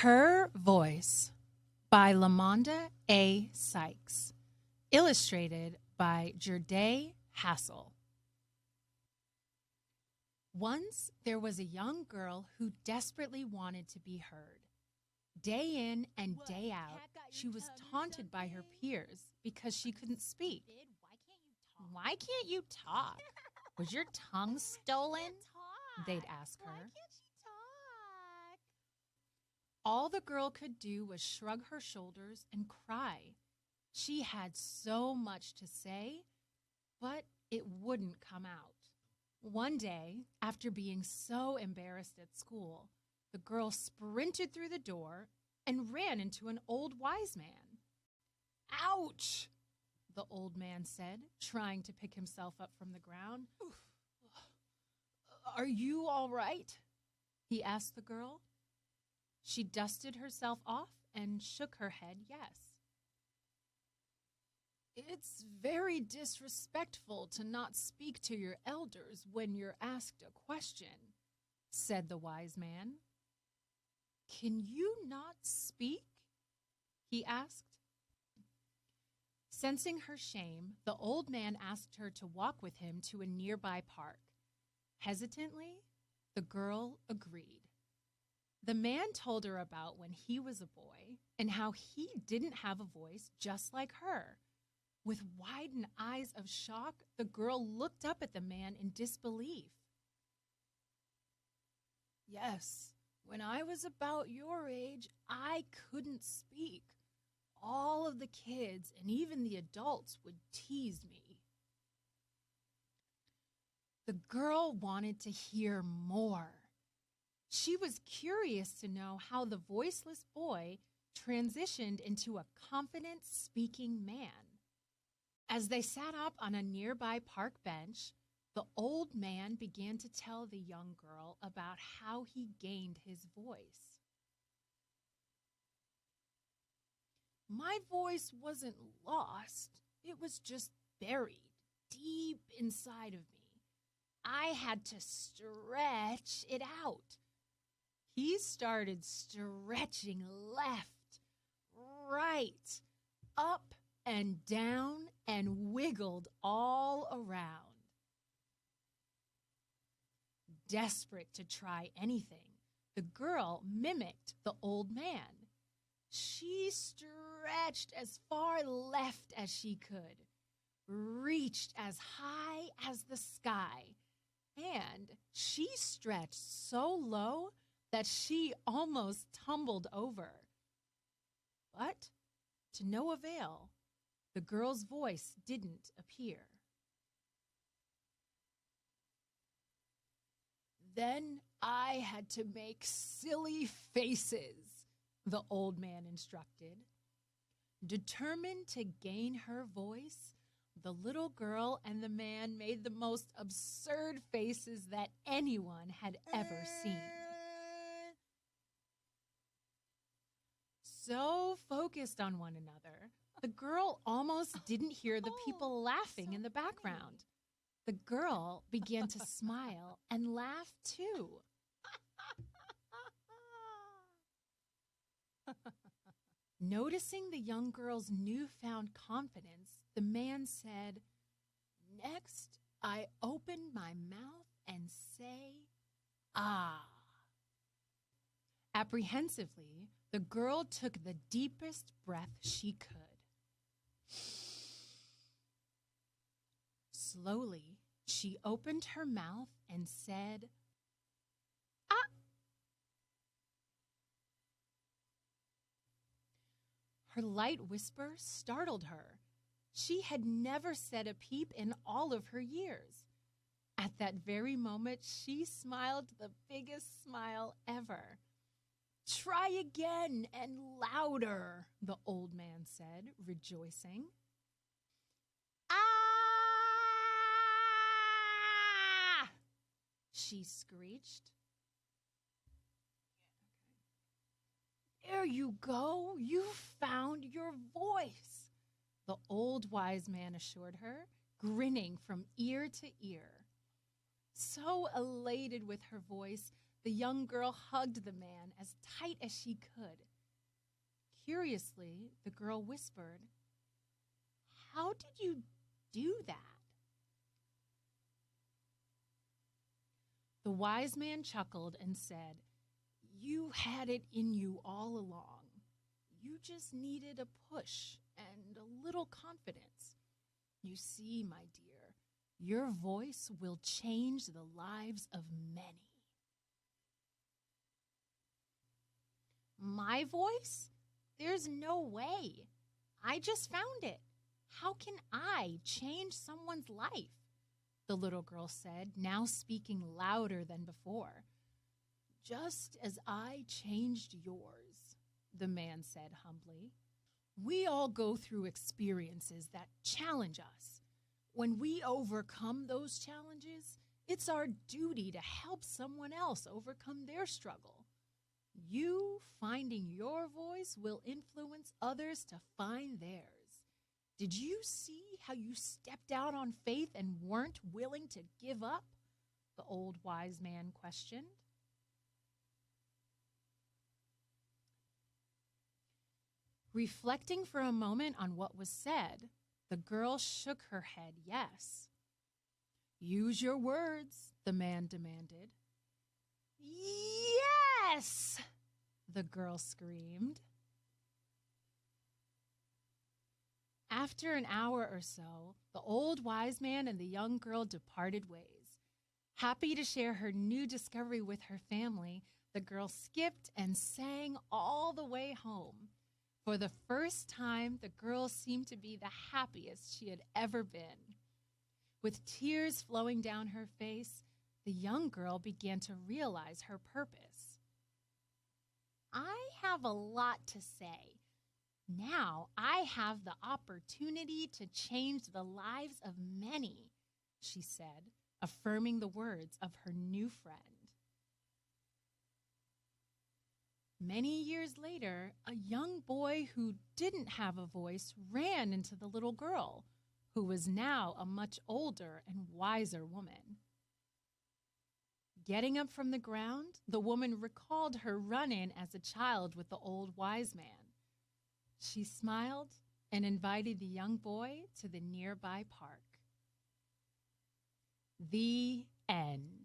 Her Voice by LaMonda A. Sykes. Illustrated by Gherdai Hassell. Once there was a young girl who desperately wanted to be heard. Day in and day out, she was taunted by her peers because she couldn't speak. Why can't you talk? Was your tongue stolen? They'd ask her. All the girl could do was shrug her shoulders and cry. She had so much to say, but it wouldn't come out. One day, after being so embarrassed at school, the girl sprinted through the door and ran into an old wise man. "Ouch!" the old man said, trying to pick himself up from the ground. "Are you all right?" he asked the girl. She dusted herself off and shook her head yes. "It's very disrespectful to not speak to your elders when you're asked a question," said the wise man. "Can you not speak?" he asked. Sensing her shame, the old man asked her to walk with him to a nearby park. Hesitantly, the girl agreed. The man told her about when he was a boy and how he didn't have a voice just like her. With widened eyes of shock, the girl looked up at the man in disbelief. "Yes, when I was about your age, I couldn't speak. All of the kids and even the adults would tease me." The girl wanted to hear more. She was curious to know how the voiceless boy transitioned into a confident speaking man. As they sat up on a nearby park bench, the old man began to tell the young girl about how he gained his voice. "My voice wasn't lost. It was just buried deep inside of me. I had to stretch it out." He started stretching left, right, up and down, and wiggled all around. Desperate to try anything, the girl mimicked the old man. She stretched as far left as she could, reached as high as the sky, and she stretched so low that she almost tumbled over. But to no avail, the girl's voice didn't appear. "Then I had to make silly faces," the old man instructed. Determined to gain her voice, the little girl and the man made the most absurd faces that anyone had ever seen. So focused on one another, the girl almost didn't hear the people laughing in the background. The girl began to smile and laugh too. Noticing the young girl's newfound confidence, the man said, "Next, I open my mouth and say, 'Ah.'" Apprehensively, the girl took the deepest breath she could. Slowly, she opened her mouth and said, "Ah." Her light whisper startled her. She had never said a peep in all of her years. At that very moment, she smiled the biggest smile ever. "Try again and louder," the old man said, rejoicing. "Ah!" she screeched. "There you go. You found your voice," the old wise man assured her, grinning from ear to ear. So elated with her voice, The young girl hugged the man as tight as she could. Curiously, the girl whispered, "How did you do that?" The wise man chuckled and said, "You had it in you all along. You just needed a push and a little confidence. You see, my dear, your voice will change the lives of many." "My voice? There's no way. I just found it. How can I change someone's life?" the little girl said, now speaking louder than before. "Just as I changed yours," the man said humbly. "We all go through experiences that challenge us. When we overcome those challenges, it's our duty to help someone else overcome their struggle. You finding your voice will influence others to find theirs. Did you see how you stepped out on faith and weren't willing to give up?" the old wise man questioned. Reflecting for a moment on what was said, the girl shook her head yes. "Use your words," the man demanded. "Yes!" the girl screamed. After an hour or so, the old wise man and the young girl departed ways. Happy to share her new discovery with her family, the girl skipped and sang all the way home. For the first time, the girl seemed to be the happiest she had ever been. With tears flowing down her face, the young girl began to realize her purpose. "I have a lot to say. Now I have the opportunity to change the lives of many," she said, affirming the words of her new friend. Many years later, a young boy who didn't have a voice ran into the little girl, who was now a much older and wiser woman. Getting up from the ground, the woman recalled her run-in as a child with the old wise man. She smiled and invited the young boy to the nearby park. The end.